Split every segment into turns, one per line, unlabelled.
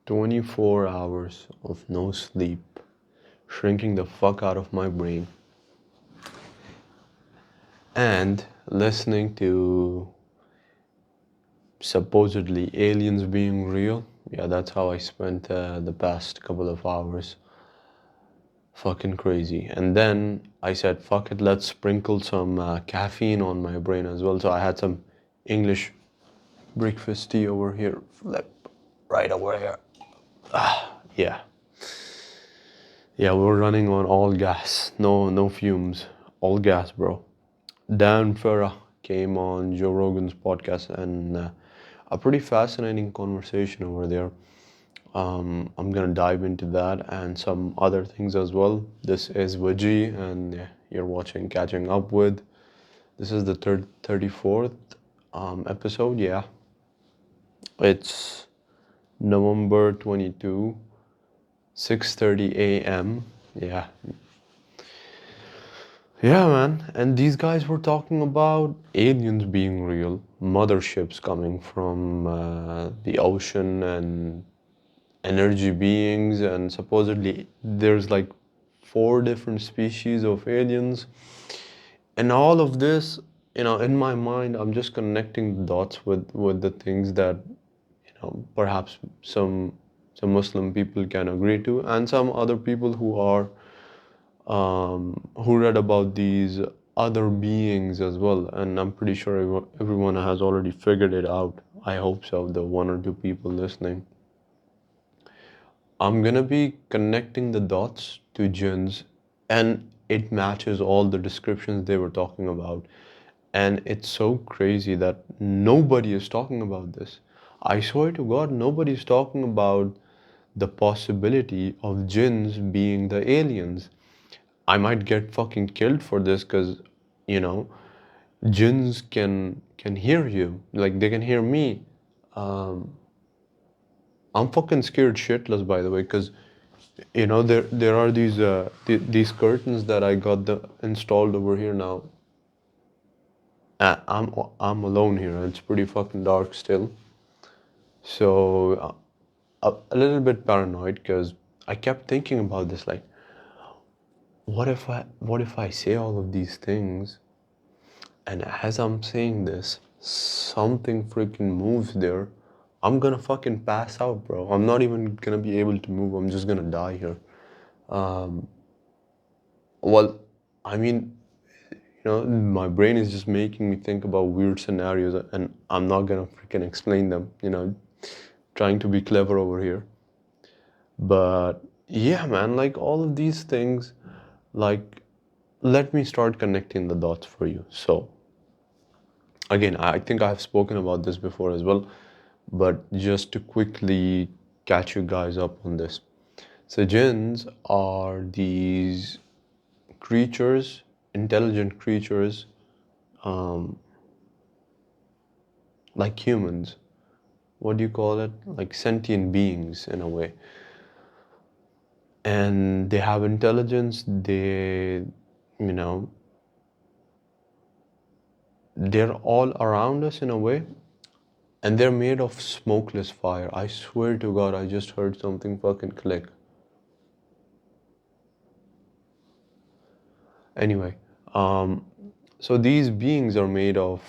24 hours of no sleep, shrinking the fuck out of my brain, and listening to supposedly aliens being real. Yeah, that's how I spent the past couple of hours. Fucking crazy. And then I said, fuck it, let's sprinkle some caffeine on my brain as well. So I had some English breakfast tea over here, like right over here. Yeah. Yeah, we're running on all gas. No fumes. All gas, bro. Dan Farah came on Joe Rogan's podcast and a pretty fascinating conversation over there. I'm gonna dive into that and some other things as well. This is Wajeeh, and you're watching Catching Up with. This is the 34th episode. Yeah, it's November 22, 6:30 a.m. Yeah, yeah, man. And these guys were talking about aliens being real, motherships coming from the ocean, and energy beings, and supposedly there's like four different species of aliens. And all of this, in my mind, I'm just connecting the dots with the things that, perhaps some Muslim people can agree to, and some other people who read about these other beings as well. And I'm pretty sure everyone has already figured it out. I hope so, the one or two people listening. I'm gonna be connecting the dots to Jinns, and it matches all the descriptions they were talking about. And it's so crazy that nobody is talking about this. I swear to God, nobody's talking about the possibility of Jinns being the aliens. I might get fucking killed for this because, you know, Jinns can hear you, like they can hear me. Um, I'm fucking scared shitless, by the way, because there are these curtains that I got installed over here now. I'm alone here. It's pretty fucking dark still. So a little bit paranoid because I kept thinking about this, like, what if I say all of these things, and as I'm saying this, something freaking moves there. I'm gonna fucking pass out, bro. I'm not even gonna be able to move. I'm just gonna die here. Um, well, I mean, my brain is just making me think about weird scenarios, and I'm not gonna freaking explain them, trying to be clever over here. But yeah, man, like all of these things, like, let me start connecting the dots for you. So, again, I think I've spoken about this before as well, but just to quickly catch you guys up on this. So, jinns are these creatures, intelligent creatures, um, like humans. What do you call it? Like sentient beings in a way. And they have intelligence. You know, they're all around us in a way. And they're made of smokeless fire. I swear to God, I just heard something fucking click. Anyway, um, so these beings are made of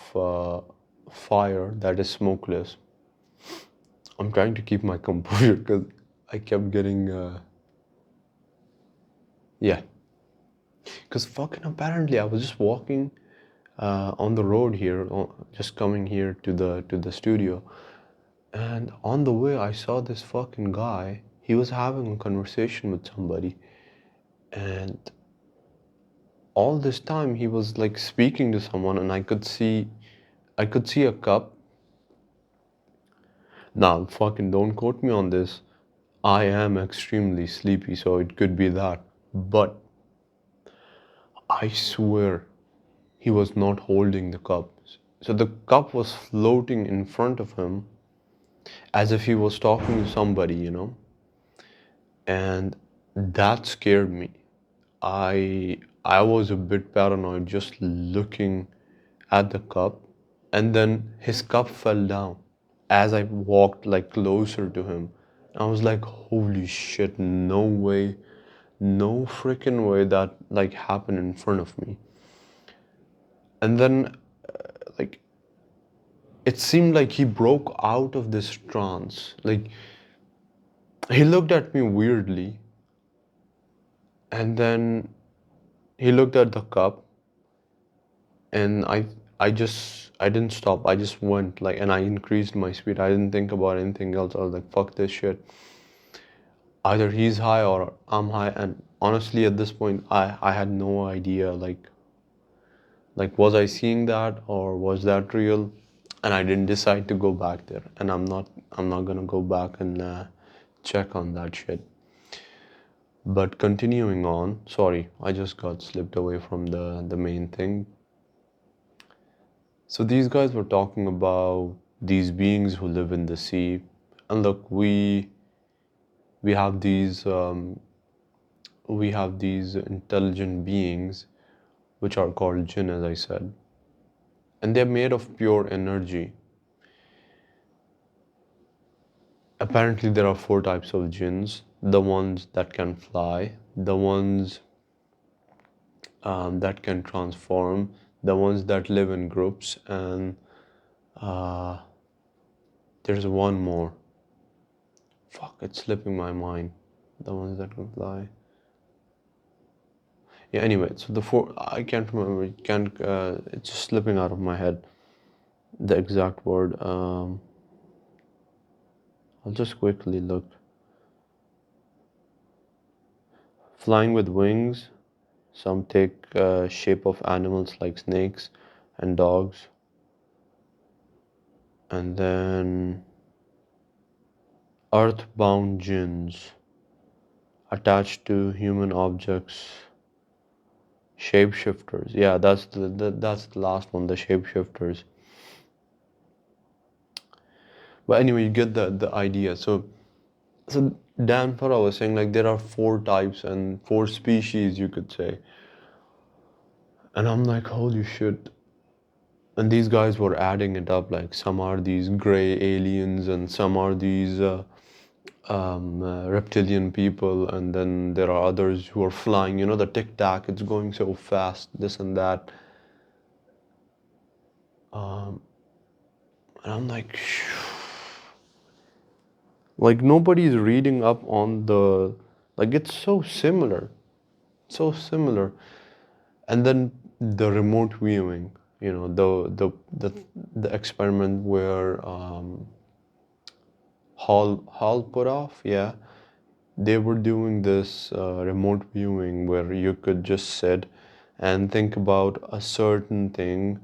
fire that is smokeless. I'm trying to keep my composure because I kept getting, yeah. Because fucking apparently I was just walking on the road here, just coming here to the studio, and on the way I saw this fucking guy. He was having a conversation with somebody, and all this time he was like speaking to someone, and I could see a cup. Now fucking don't quote me on this. I am extremely sleepy, so it could be that. But I swear he was not holding the cup. So the cup was floating in front of him as if he was talking to somebody. And that scared me. I was a bit paranoid just looking at the cup, and then his cup fell down as I walked like closer to him, I was like, holy shit, no way, no freaking way that like happened in front of me. And then like it seemed like he broke out of this trance. Like he looked at me weirdly, and then he looked at the cup, and I didn't stop. I just went like, and I increased my speed. I didn't think about anything else. I was like, fuck this shit. Either he's high or I'm high. And honestly, at this point, I had no idea like was I seeing that or was that real? And I didn't decide to go back there. And I'm not gonna go back and check on that shit. But continuing on, sorry, I just got slipped away from the main thing. So these guys were talking about these beings who live in the sea, and look, we we have these intelligent beings which are called jinn, as I said, and they're made of pure energy. Apparently, there are four types of jinns: the ones that can fly, the ones that can transform, the ones that live in groups, and uh, there's one more. Fuck, it's slipping my mind. The ones that can fly. Yeah, anyway, so the four, I can't remember, it's just slipping out of my head, the exact word. I'll just quickly look. Flying with wings, some take shape of animals like snakes and dogs, and then earthbound jinns attached to human objects, shapeshifters. Yeah, that's the last one, the shapeshifters. But anyway, you get the idea. So Dan Farah was saying like there are four types and four species, you could say. And I'm like, holy shit. And these guys were adding it up, like some are these gray aliens and some are these reptilian people, and then there are others who are flying. You know, the tic tac, it's going so fast, this and that. Um, and I'm like nobody's reading up on the, like it's so similar, so similar. And then the remote viewing, you know, the experiment where Hal Puthoff, yeah, they were doing this remote viewing where you could just sit and think about a certain thing,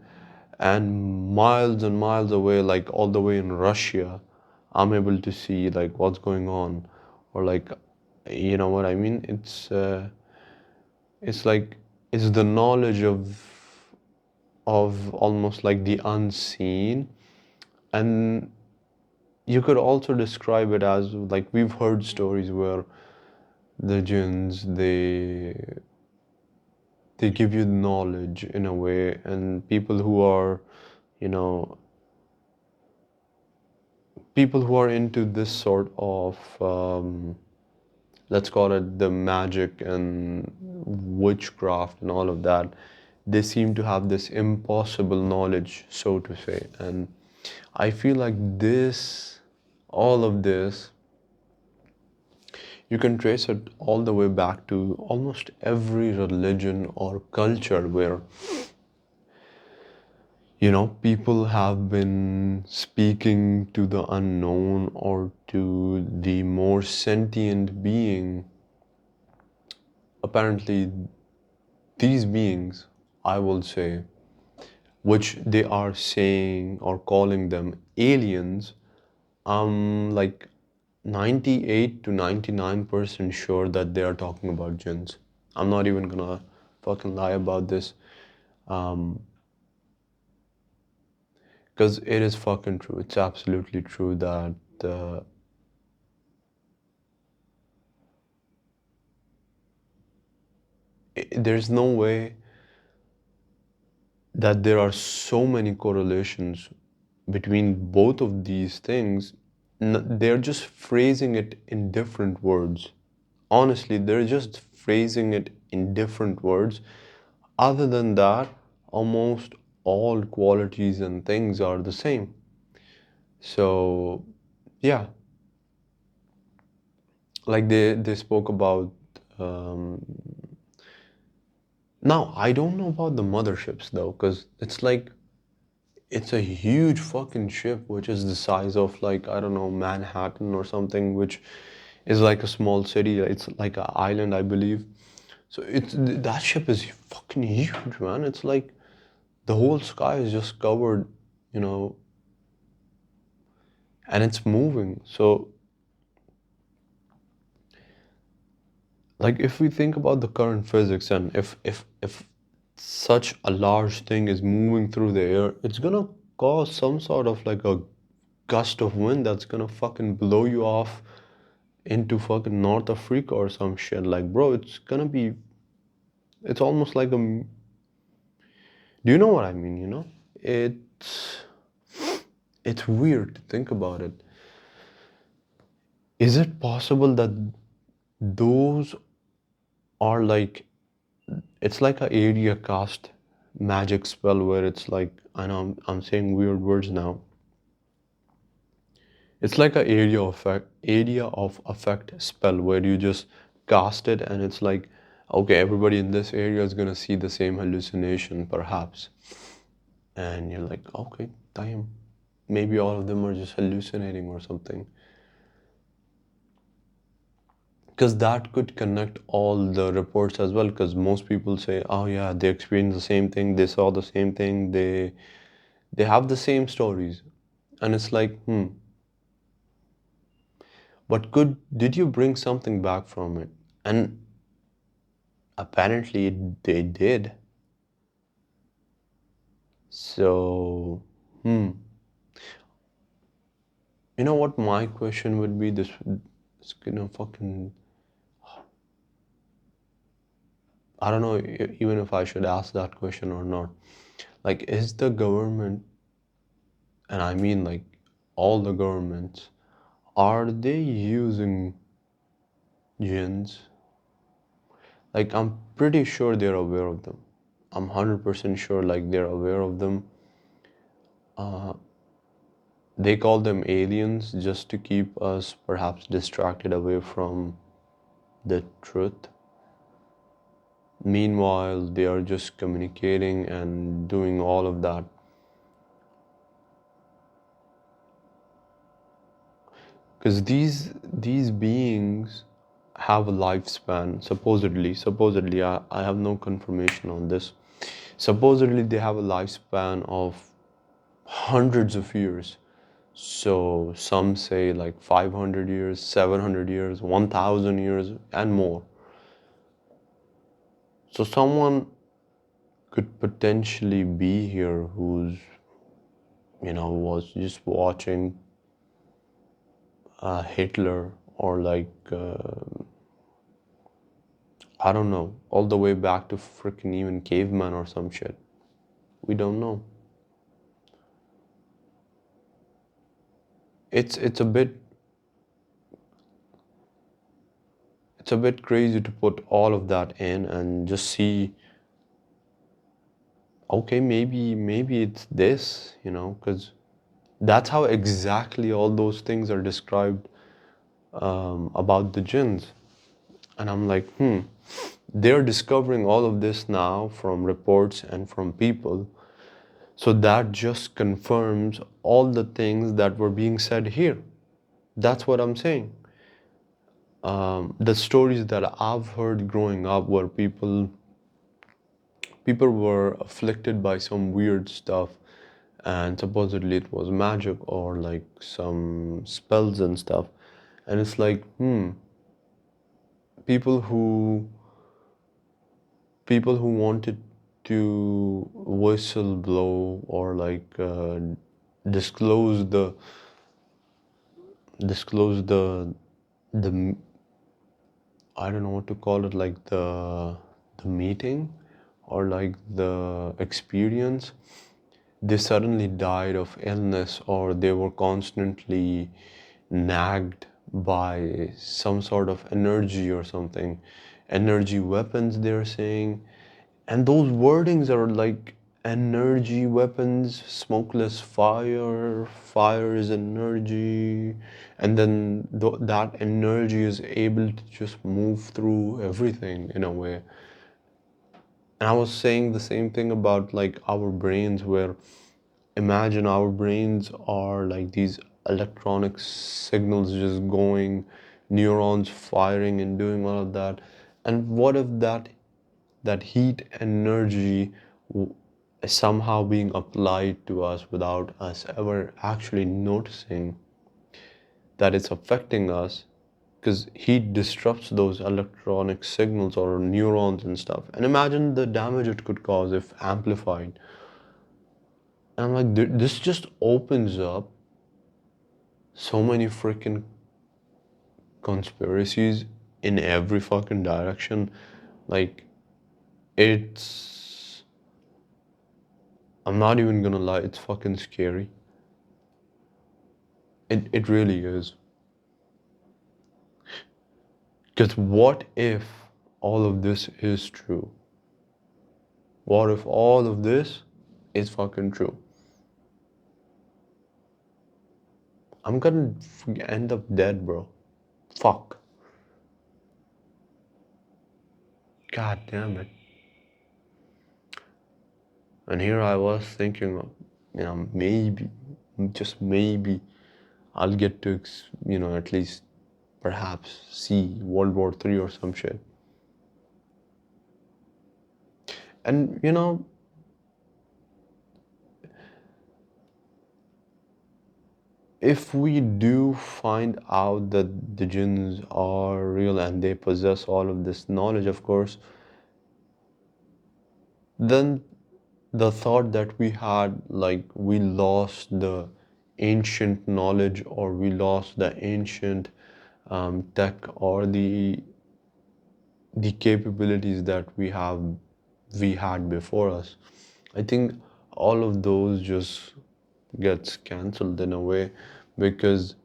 and miles away, like all the way in Russia, I'm able to see like what's going on, or like, you know what I mean? It's like it's the knowledge of almost like the unseen. And you could also describe it as like we've heard stories where the jinns, they give you knowledge in a way, and people who are, you know, people who are into this sort of let's call it the magic and witchcraft and all of that, they seem to have this impossible knowledge, so to say. And I feel like this, all of this, you can trace it all the way back to almost every religion or culture where, you know, people have been speaking to the unknown or to the more sentient being. Apparently, these beings, I will say, which they are saying or calling them aliens, I'm like 98 to 99% sure that they are talking about jinns. I'm not even gonna fucking lie about this. Um, because it is fucking true. It's absolutely true that there's no way that there are so many correlations between both of these things, they're just phrasing it in different words. Honestly, they're just phrasing it in different words. Other than that, almost all qualities and things are the same. So, yeah, like they spoke about. Um, Now, I don't know about the motherships though, because it's a huge fucking ship, which is the size of like, I don't know, Manhattan or something, which is like a small city. It's like an island, I believe. So that ship is fucking huge, man. It's like the whole sky is just covered, you know, and it's moving. So, like, if we think about the current physics, and if such a large thing is moving through the air, it's gonna cause some sort of like a gust of wind that's gonna fucking blow you off into fucking North Africa or some shit. Like, bro, it's almost like do you know what I mean, you know? It's, it's weird to think about it. Is it possible that those are like, it's like a area cast magic spell where it's like, I know I'm saying weird words now. It's like a area of effect spell where you just cast it and it's like, okay, everybody in this area is gonna see the same hallucination perhaps. And you're like, okay, damn. Maybe all of them are just hallucinating or something. Because that could connect all the reports as well. Because most people say, oh yeah, they experienced the same thing, they saw the same thing, they have the same stories. And it's like, but did you bring something back from it? And apparently they did. So, you know what my question would be? This fucking, I don't know even if I should ask that question or not. Like, is the government, and I mean like all the governments, are they using jinns? Like, I'm pretty sure they're aware of them. I'm 100% sure like they're aware of them. They call them aliens just to keep us perhaps distracted away from the truth. Meanwhile, they are just communicating and doing all of that. Because these beings have a lifespan, supposedly, I have no confirmation on this. Supposedly they have a lifespan of hundreds of years. So some say like 500 years, 700 years, 1000 years, and more. So someone could potentially be here who's, was just watching Hitler or like, I don't know, all the way back to freaking even caveman or some shit. We don't know. It's a bit crazy to put all of that in and just see, okay, maybe it's this, because that's how exactly all those things are described about the jinns. And I'm like, they're discovering all of this now from reports and from people. So that just confirms all the things that were being said here. That's what I'm saying. The stories that I've heard growing up where people were afflicted by some weird stuff and supposedly it was magic or like some spells and stuff. And it's like, people who wanted to whistle blow or like disclose the the I don't know what to call it, like the meeting or like the experience, they suddenly died of illness or they were constantly nagged by some sort of energy or something. Energy weapons, they're saying. And those wordings are like energy weapons, smokeless fire, fire is energy, and then that energy is able to just move through everything in a way. And I was saying the same thing about like our brains, where imagine our brains are like these electronic signals just going, neurons firing and doing all of that. And what if that heat energy is somehow being applied to us without us ever actually noticing that it's affecting us, because heat disrupts those electronic signals or neurons and stuff. And imagine the damage it could cause if amplified. And I'm like, this just opens up so many freaking conspiracies in every fucking direction. Like, it's, I'm not even gonna lie, it's fucking scary. It really is. Because what if all of this is true? What if all of this is fucking true? I'm gonna end up dead, bro. Fuck. God damn it. And here I was thinking, maybe, just maybe, I'll get to, at least perhaps see World War III or some shit. And, if we do find out that the jinns are real and they possess all of this knowledge, of course, then the thought that we had, like we lost the ancient knowledge or we lost the ancient tech or the capabilities that we had before us. I think all of those just gets cancelled in a way, because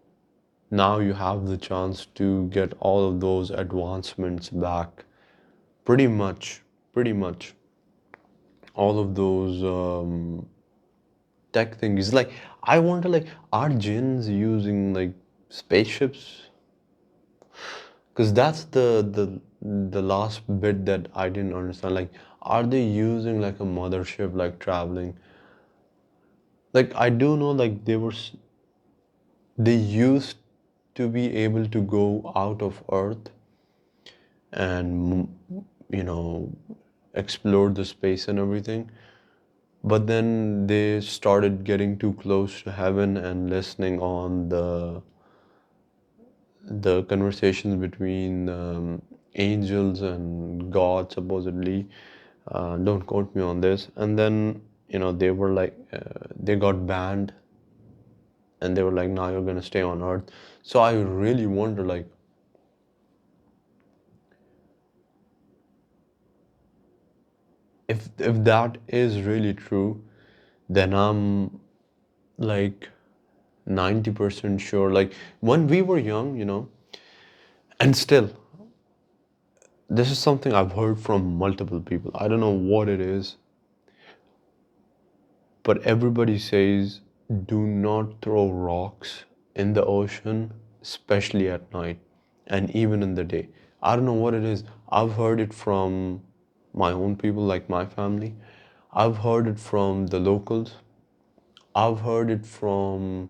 now you have the chance to get all of those advancements back. Pretty much all of those tech things. Like, I wonder, like, are jinns using like spaceships? Because that's the last bit that I didn't understand. Like, are they using like a mothership, like traveling? Like, I do know, like they used to be able to go out of Earth and explore the space and everything. But then they started getting too close to heaven and listening on the conversations between angels and God, supposedly. Don't quote me on this. And then, they were like, they got banned, and they were like, now you're gonna stay on Earth. So I really wonder, like, if that is really true, then I'm like 90% sure. Like, when we were young, and still, this is something I've heard from multiple people. I don't know what it is, but everybody says do not throw rocks in the ocean, especially at night and even in the day. I don't know what it is. I've heard it from my own people, like my family. I've heard it from the locals. I've heard it um,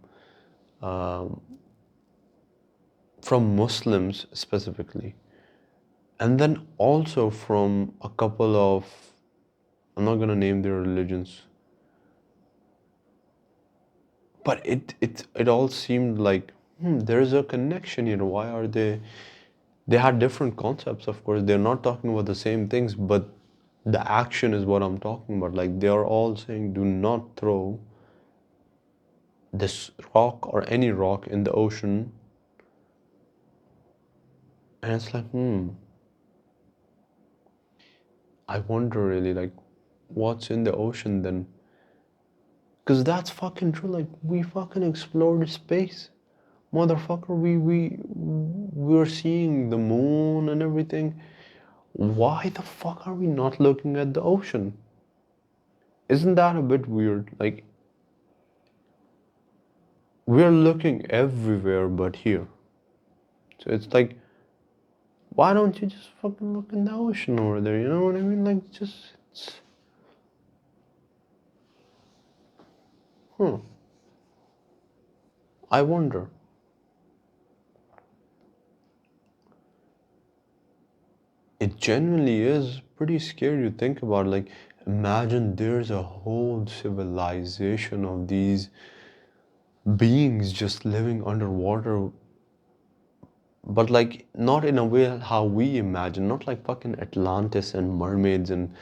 from Muslims specifically, and then also from a couple of, I'm not gonna name their religions, but it all seemed like, there's a connection here. Why are they had different concepts, of course. They're not talking about the same things, but the action is what I'm talking about. Like, they are all saying do not throw this rock or any rock in the ocean. And it's like, I wonder really, like, what's in the ocean then? Because that's fucking true. Like, we fucking explored space. Motherfucker, we're seeing the moon and everything. Why the fuck are we not looking at the ocean? Isn't that a bit weird? Like, we're looking everywhere but here. So it's like, why don't you just fucking look in the ocean over there? You know what I mean? Like, just, it's, hmm. I wonder. It genuinely is pretty scary to think about. Like, imagine there's a whole civilization of these beings just living underwater, but like not in a way how we imagine, not like fucking Atlantis and mermaids and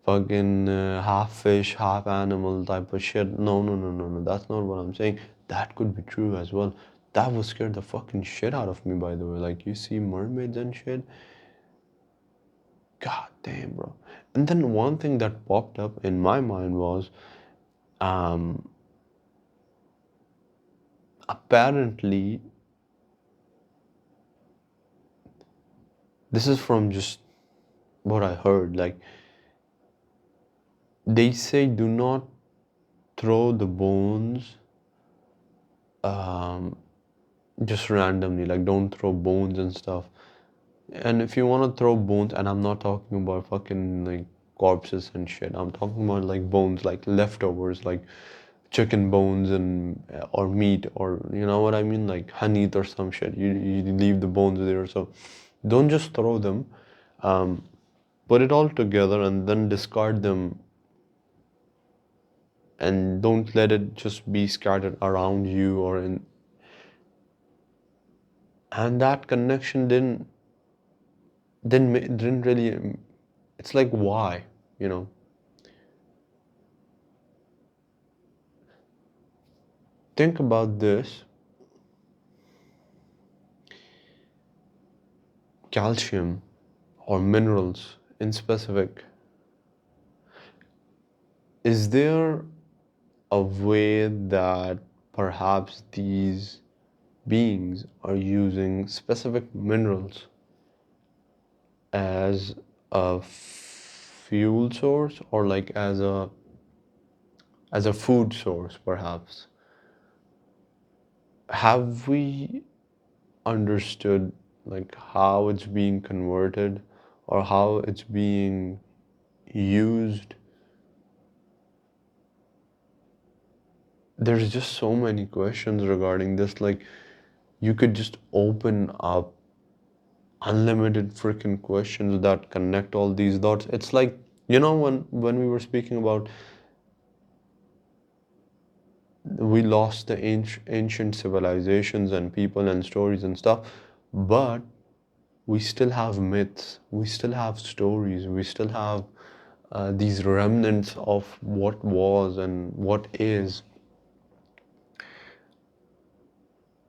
fucking half fish, half animal type of shit. No, no, no, no, no. That's not what I'm saying. That could be true as well. That would scare the fucking shit out of me, by the way. Like, you see mermaids and shit. God damn, bro. And then one thing that popped up in my mind was, um, apparently, this is from just what I heard. Like, they say do not throw the bones um, just randomly. Like, don't throw bones and stuff. And if you want to throw bones, and I'm not talking about fucking like corpses and shit, I'm talking about like bones, like leftovers, like chicken bones and or meat, or you know what I mean, like honey or some shit. You leave the bones there, so don't just throw them. Um, put it all together and then discard them, and don't let it just be scattered around you or in. And that connection didn't really. It's like, why, you know? Think about this. Calcium or minerals in specific. Is there a way that perhaps these beings are using specific minerals as a fuel source, or like as a food source perhaps? Have we understood like how it's being converted or how it's being used? There's just so many questions regarding this. Like, you could just open up unlimited freaking questions that connect all these dots. It's like, you know, when we were speaking about, we lost the ancient civilizations and people and stories and stuff, but we still have myths, we still have stories, we still have these remnants of what was and what is.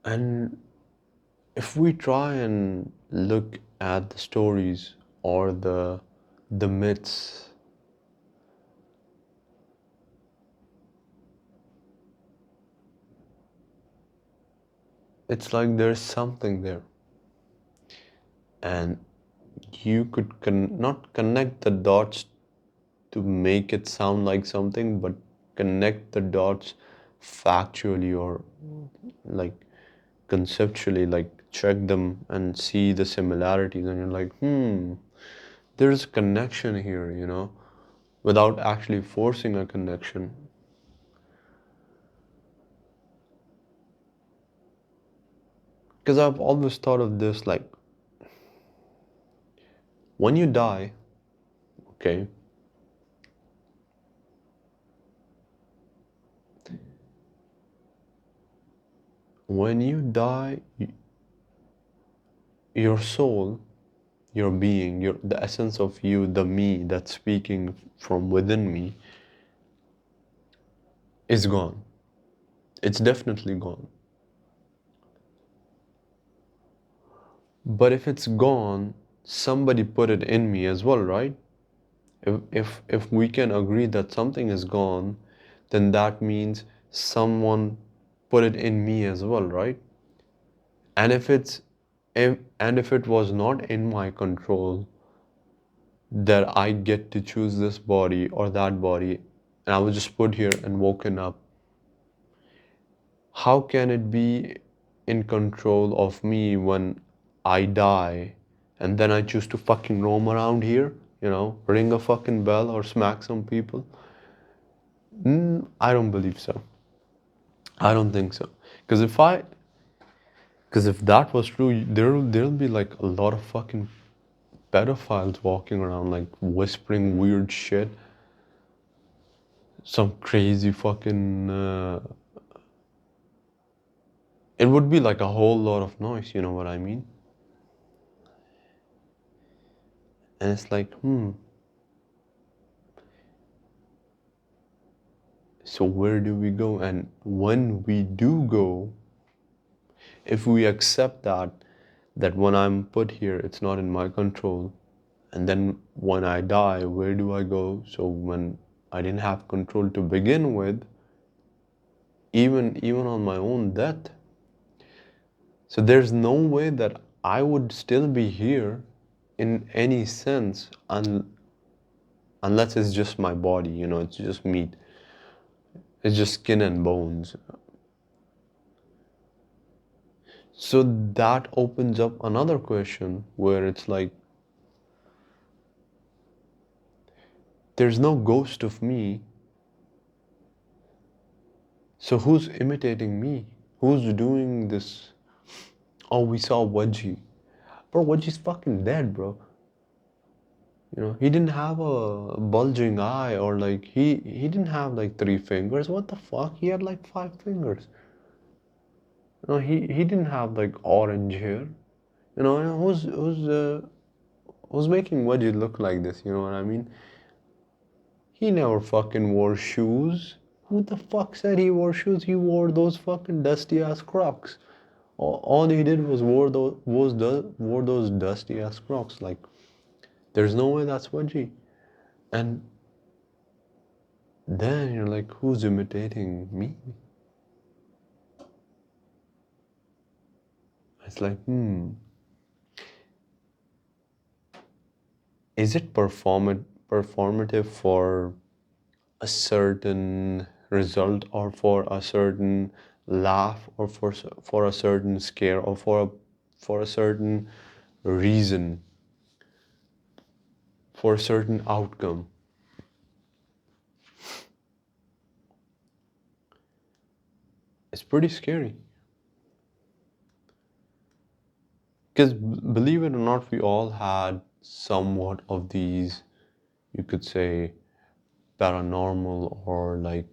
And if we try and look at the stories or the myths, it's like there's something there, and you could not connect the dots to make it sound like something, but connect the dots factually or like conceptually, like check them and see the similarities, and you're like, there's a connection here, you know, without actually forcing a connection. Because I've always thought of this like, when you die, okay, when you die, your soul, your being, the essence of you, the me that's speaking from within me, is gone. It's definitely gone. But if it's gone, somebody put it in me as well, right? If we can agree that something is gone, then that means someone put it in me as well, right? And if it was not in my control that I get to choose this body or that body, and I was just put here and woken up, how can it be in control of me when I die and then I choose to fucking roam around here, ring a fucking bell or smack some people? I don't believe so. I don't think so. Because if that was true, there'll be like a lot of fucking pedophiles walking around like whispering weird shit, some crazy fucking. It would be like a whole lot of noise. You know what I mean? And it's like, so where do we go? And when we do go, if we accept that when I'm put here, it's not in my control, and then when I die, where do I go? So when I didn't have control to begin with, even on my own death, so there's no way that I would still be here in any sense unless it's just my body, it's just meat. It's just skin and bones. So that opens up another question where it's like, there's no ghost of me. So who's imitating me? Who's doing this? Oh, we saw Wajeeh. Bro, Wajeeh's fucking dead, bro. He didn't have a bulging eye or like he didn't have like 3 fingers. What the fuck? He had like 5 fingers. He didn't have like orange hair. Who's making Wajeeh look like this? You know what I mean? He never fucking wore shoes. Who the fuck said he wore shoes? He wore those fucking dusty ass Crocs. All he did was wore those dusty ass Crocs. Like, there's no way that's Wajeeh. And then you're like, who's imitating me? It's like, is it performative for a certain result or for a certain laugh or for a certain scare or for a certain reason, for a certain outcome? It's pretty scary. Because believe it or not, we all had somewhat of these, you could say, paranormal or like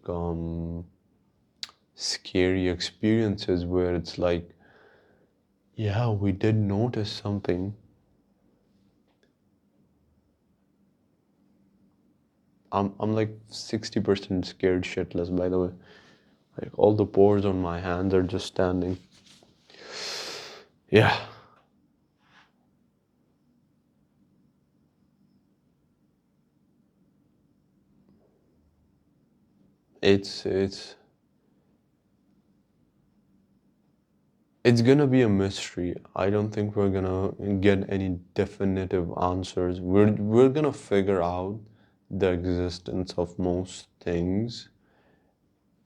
scary experiences where it's like, yeah, we did notice something. I'm like 60% scared shitless, by the way. Like all the pores on my hands are just standing. Yeah. It's gonna be a mystery. I don't think we're gonna get any definitive answers. We're gonna figure out the existence of most things.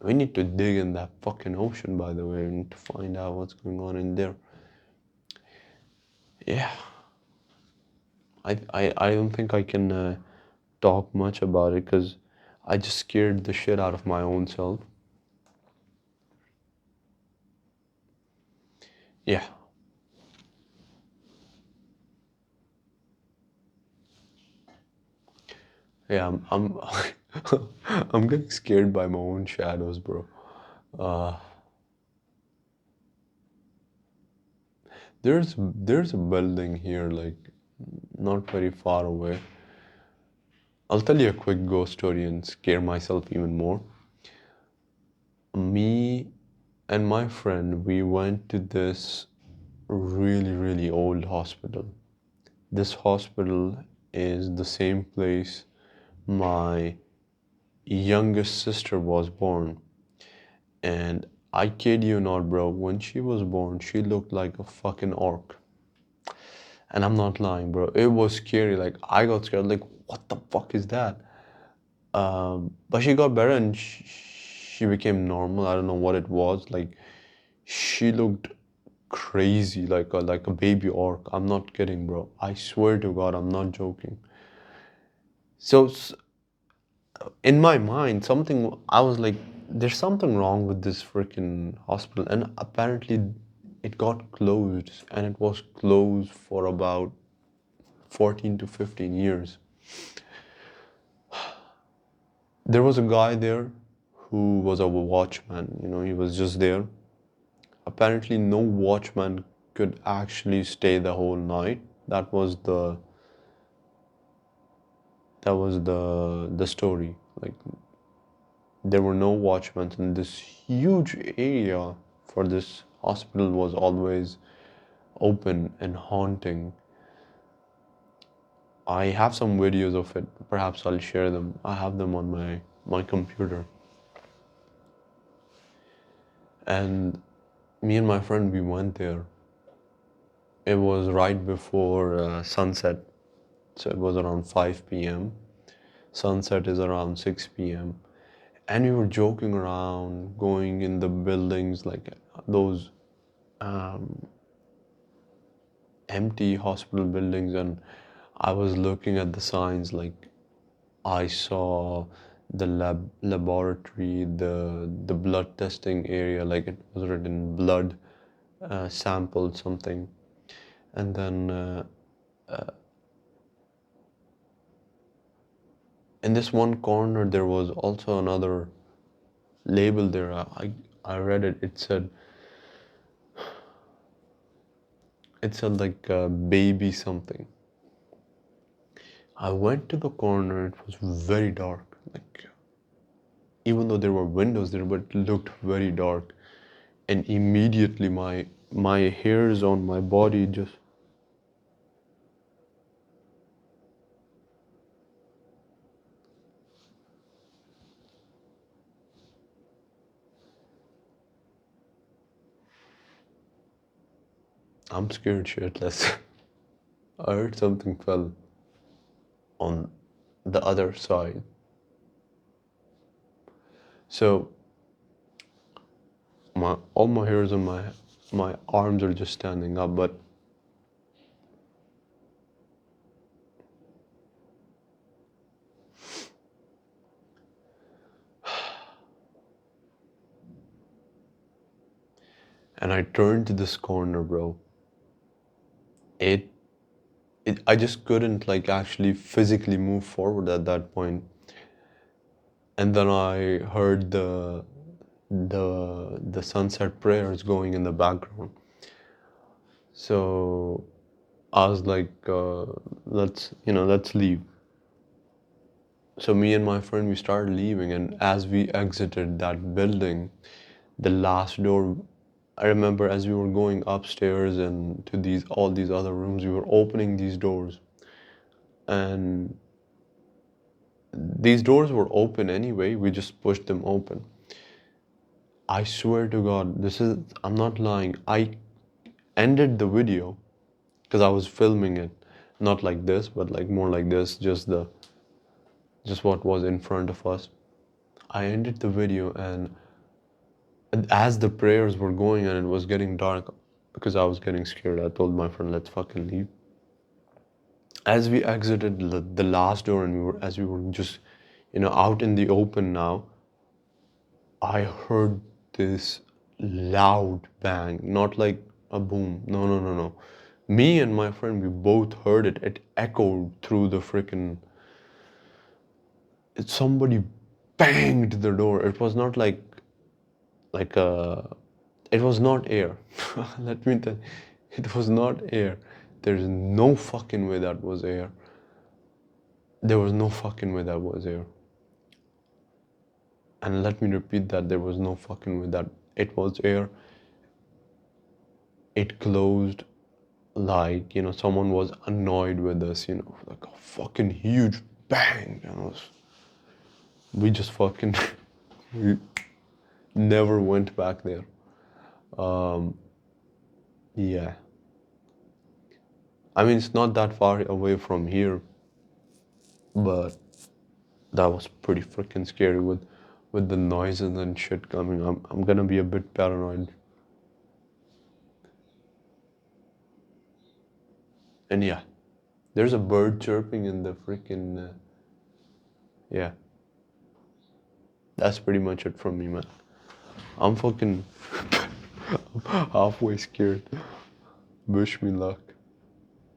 We need to dig in that fucking ocean, by the way, and to find out what's going on in there. Yeah. I don't think I can talk much about it because I just scared the shit out of my own self. Yeah. Yeah, I'm getting scared by my own shadows, bro. Uh, there's a building here, like not very far away. I'll tell you a quick ghost story and scare myself even more. Me and my friend, we went to this really, really old hospital. This hospital is the same place my youngest sister was born. And I kid you not, bro. When she was born, she looked like a fucking orc. And I'm not lying, bro. It was scary. Like, I got scared. Like, what the fuck is that? But she got better and she became normal. I don't know what it was. Like, she looked crazy, like a baby orc. I'm not kidding, bro. I swear to God, I'm not joking. So in my mind, something I was like, there's something wrong with this freaking hospital, and apparently, it got closed, and it was closed for about 14 to 15 years. There was a guy there who was a watchman, he was just there. Apparently, no watchman could actually stay the whole night. That was the story. Like, there were no watchmen, and this huge area for this hospital was always open and haunting. I have some videos of it. Perhaps I'll share them. I have them on my computer. And me and my friend, we went there. It was right before sunset, so it was around 5 p.m. Sunset is around 6 p.m. And we were joking around, going in the buildings, like those um, empty hospital buildings, and I was looking at the signs, like I saw the laboratory, the blood testing area, like it was written blood sample something. And then in this one corner there was also another label there. I read it. It said like baby something. I went to the corner. It was very dark. Like, even though there were windows there, but it looked very dark. And immediately my hairs on my body just, I'm scared shitless. I heard something fell on the other side. So all my hairs on my arms are just standing up, but and I turned to this corner, bro. It I just couldn't like actually physically move forward at that point. And then I heard the sunset prayers going in the background. So I was like, let's leave. So me and my friend, we started leaving, and as we exited that building, the last door, I remember as we were going upstairs and to all these other rooms, we were opening these doors, and these doors were open anyway. We just pushed them open. I swear to God, I'm not lying. I ended the video because I was filming it, not like this, but like more like this, just what was in front of us. I ended the video, and as the prayers were going and it was getting dark, because I was getting scared, I told my friend, let's fucking leave. As we exited the last door, and as we were just, out in the open now, I heard this loud bang, not like a boom. No, no, no, no. Me and my friend, we both heard it. It echoed through the freaking. Somebody banged the door. It was not like a. It was not air. Let me tell you, it was not air. There's no fucking way that was air. There was no fucking way that was air. And let me repeat that, there was no fucking way that it was air. It closed like, someone was annoyed with us, like a fucking huge bang. We just fucking, we, never went back there. Yeah. I mean, it's not that far away from here, but that was pretty freaking scary with the noises and shit coming. I'm gonna be a bit paranoid. And yeah, there's a bird chirping in the freaking yeah. That's pretty much it from me, man. I'm fucking halfway scared. Wish me luck.